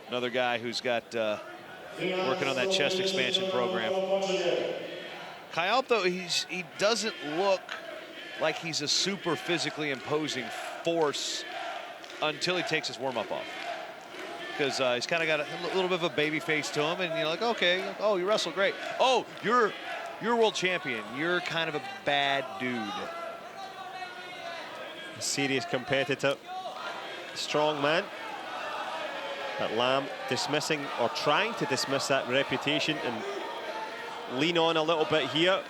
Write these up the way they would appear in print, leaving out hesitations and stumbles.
Another guy who's got working on that chest expansion program. KAYAALP, though, he doesn't look like he's a super physically imposing force until he takes his warm-up off. Because he's kind of got a little bit of a baby face to him, and you're like, okay, oh, you wrestle great. Oh, you're world champion. You're kind of a bad dude. A serious competitor, strong man. But LAM dismissing or trying to dismiss that reputation and lean on a little bit here.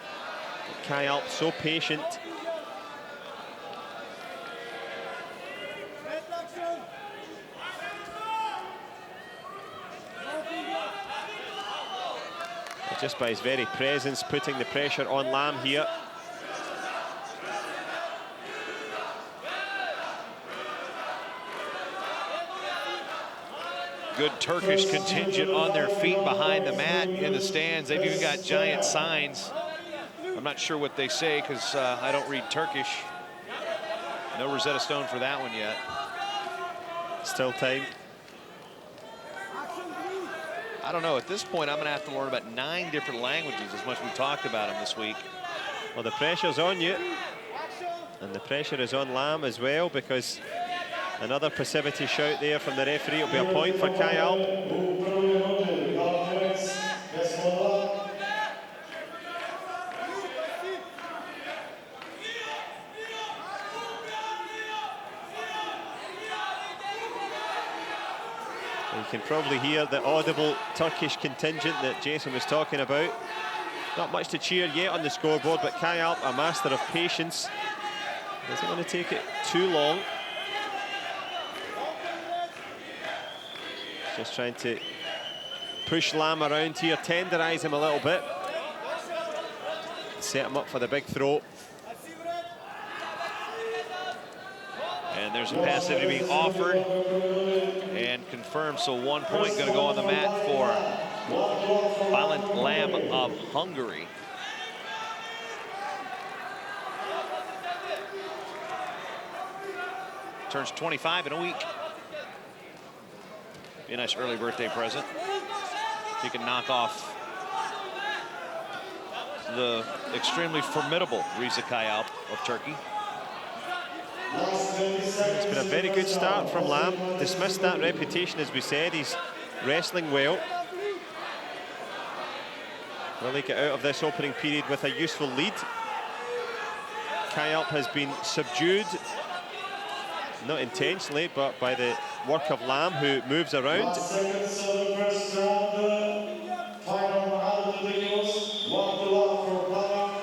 KAYAALP so patient. Just by his very presence, putting the pressure on LAM here. Good Turkish contingent on their feet behind the mat in the stands. They've even got giant signs. I'm not sure what they say because I don't read Turkish. No Rosetta Stone for that one yet. Still time. I don't know. At this point, I'm going to have to learn about 9 different languages, as much as we talked about them this week. Well, the pressure's on you. And the pressure is on LAM as well, because another passivity shout there from the referee. It'll be a point for KAYAALP. You can probably hear the audible Turkish contingent that Jason was talking about. Not much to cheer yet on the scoreboard, but KAYAALP, a master of patience, doesn't want to take it too long. Just trying to push LAM around here, tenderize him a little bit. Set him up for the big throw. And there's a passivity being offered and confirmed, so 1 point going to go on the mat for Violent LAM of Hungary. Turns 25 in a week. Be a nice early birthday present. You can knock off the extremely formidable Reza KAYAALP of Turkey. It's been a very good start from LAM. Dismissed that reputation, as we said. He's wrestling well. Will he get out of this opening period with a useful lead? KAYAALP has been subdued, not intentionally, but by the work of LAM, who moves around.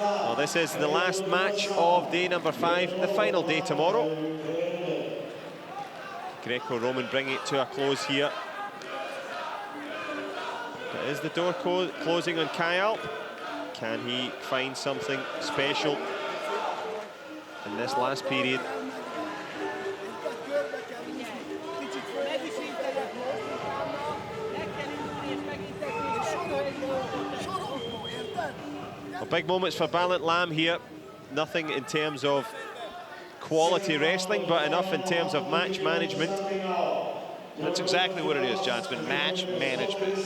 Well, this is the last match of day number 5, the final day tomorrow. Greco-Roman bringing it to a close here. But is the door closing on KAYAALP? Can he find something special in this last period? Well, big moments for Violent LAM here. Nothing in terms of quality wrestling, but enough in terms of match management. That's exactly what it is, John. It's been match management.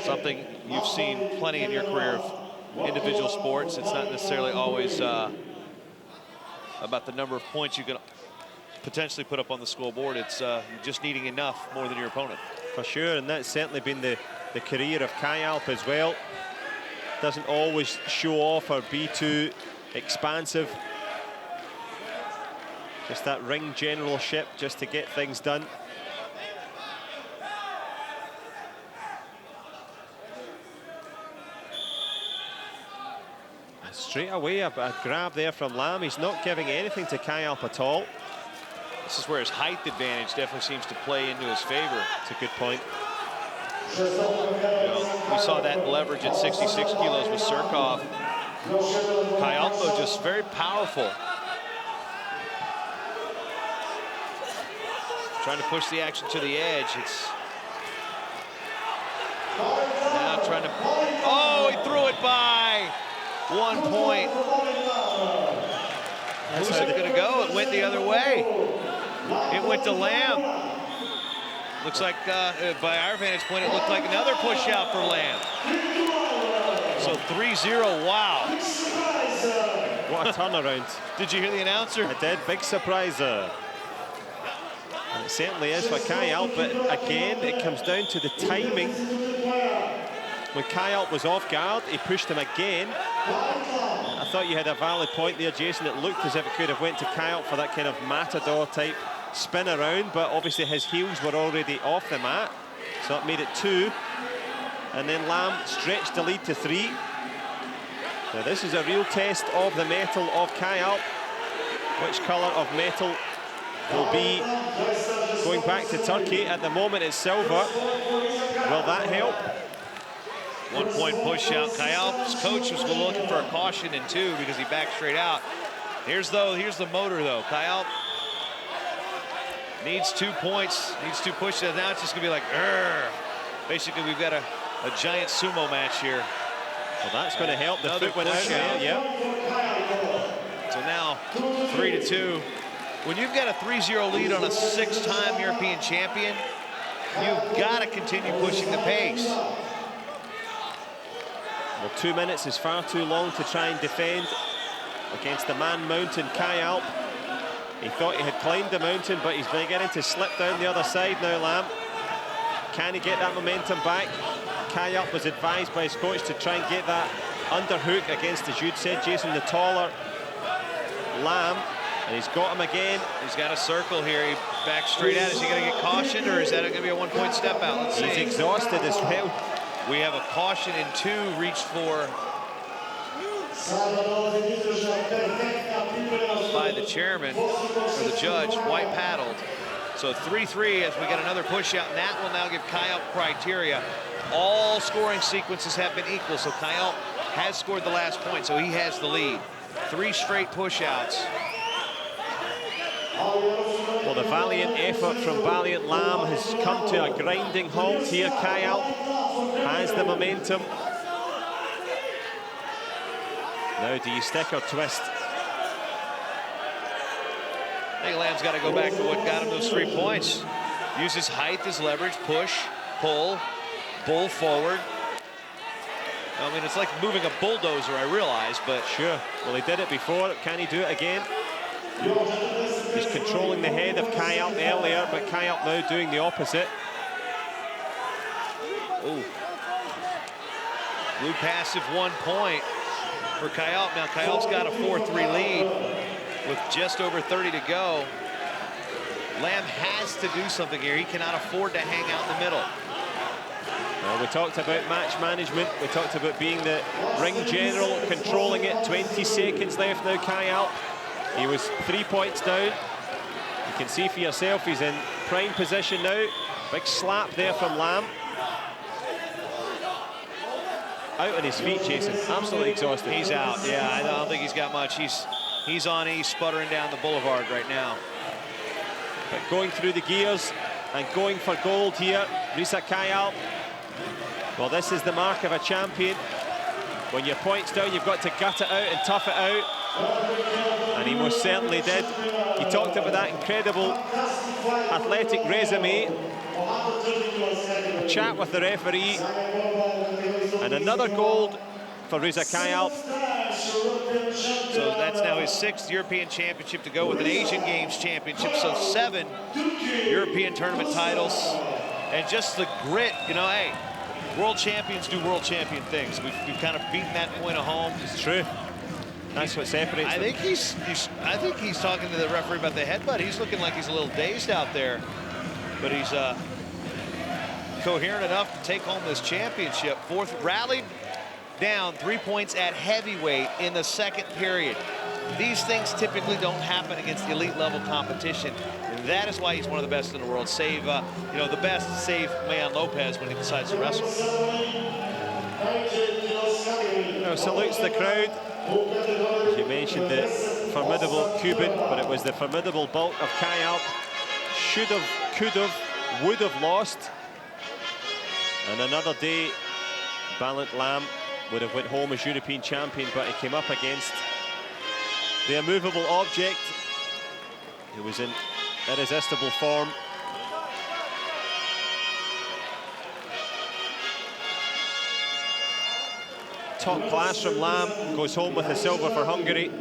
Something you've seen plenty in your career of individual sports. It's not necessarily always about the number of points you can potentially put up on the scoreboard. It's just needing enough more than your opponent. For sure, and that's certainly been the career of KAYAALP as well. Doesn't always show off or be too expansive. Just that ring generalship just to get things done. And straight away, a grab there from LAM. He's not giving anything to KAYAALP at all. This is where his height advantage definitely seems to play into his favor. It's a good point. You know, we saw that leverage at 66 kilos with Surkov. KAYAALP, though, just very powerful. Trying to push the action to the edge. It's now trying to, oh, he threw it by 1 point. Who's it gonna go? It went the other way. It went to LAM. Looks like, by our vantage point, it looked like another push out for LAM. So 3-0, wow. What a turnaround. Did you hear the announcer? I did, big surprise. And it certainly is for KAYAALP, but again, it comes down to the timing. When KAYAALP was off guard, he pushed him again. I thought you had a valid point there, Jason. It looked as if it could have went to KAYAALP for that kind of matador type spin around, but obviously his heels were already off the mat, so it made it 2. And then LAM stretched the lead to 3. Now this is a real test of the metal of KAYAALP. Which colour of metal will be going back to Turkey? At the moment it's silver. Will that help? 1-point push out. KAYAALP's coach was looking for a caution in 2 because he backed straight out. Here's the motor though. KAYAALP needs 2 points, needs 2 pushes. Now it's just gonna be like, basically we've got a giant sumo match here. Well, that's going to help. The Another foot went out there, yeah. So now 3-2. When you've got a 3-0 lead on a 6-time European champion, you've got to continue pushing the pace. Well, 2 minutes is far too long to try and defend against the man-mountain KAYAALP. He thought he had climbed the mountain, but he's beginning to slip down the other side now, LAM. Can he get that momentum back? KAYAALP was advised by his coach to try and get that underhook against, as you'd said, Jason, the taller LAM. And he's got him again. He's got a circle here. He backs straight out. Is he going to get cautioned, or is that going to be a 1-point step out? Let's see. He's exhausted as well. We have a caution in 2 reached for by the chairman, or the judge, white paddled. So 3-3 as we get another push out, and that will now give KAYAALP criteria. All scoring sequences have been equal, so KAYAALP has scored the last point, so he has the lead. 3 straight push outs. Well, the valiant effort from valiant LAM has come to a grinding halt here. KAYAALP has the momentum. Now, do you stick or twist? I think LAM's got to go back to what got him those 3 points. Use his height as leverage, push, pull, bull forward. I mean, it's like moving a bulldozer, I realize, but... Sure. Well, he did it before. Can he do it again? He's controlling the head of KAYAALP earlier, but KAYAALP now doing the opposite. Ooh. Blue passive 1 point for KAYAALP. Now, KAYAALP's got a 4-3 lead with just over 30 to go. LAM has to do something here. He cannot afford to hang out in the middle. Well, we talked about match management. We talked about being the ring general, controlling it. 20 seconds left now, KAYAALP. He was 3 points down. You can see for yourself, he's in prime position now. Big slap there from LAM. Out on his feet, Jason. Absolutely exhausted. He's out. Yeah, I don't think he's got much. He's on E, sputtering down the boulevard right now. But going through the gears and going for gold here, Risa KAYAALP. Well, this is the mark of a champion. When your point's down, you've got to gut it out and tough it out. And he most certainly did. He talked about that incredible athletic resume. A chat with the referee. And another gold for Risa KAYAALP. So that's now his 6th European championship to go with an Asian Games championship. So 7 European tournament titles. And just the grit, you know, hey, world champions do world champion things. We've kind of beaten that point of home. It's true. That's what separates I think he's talking to the referee about the headbutt. He's looking like he's a little dazed out there. But he's coherent enough to take home this championship. 4th, rallied down 3 points at heavyweight in the 2nd period. These things typically don't happen against elite level competition. And that is why he's one of the best in the world. Save, you know, the best save Mayan Lopez when he decides to wrestle. Salutes the crowd. As you mentioned, the formidable Cuban, but it was the formidable bulk of KAYAALP. Should have, could have, would have lost. And another day, valiant LAM would have went home as European champion, but he came up against the immovable object, who was in irresistible form. top class from LAM, goes home with a silver for Hungary.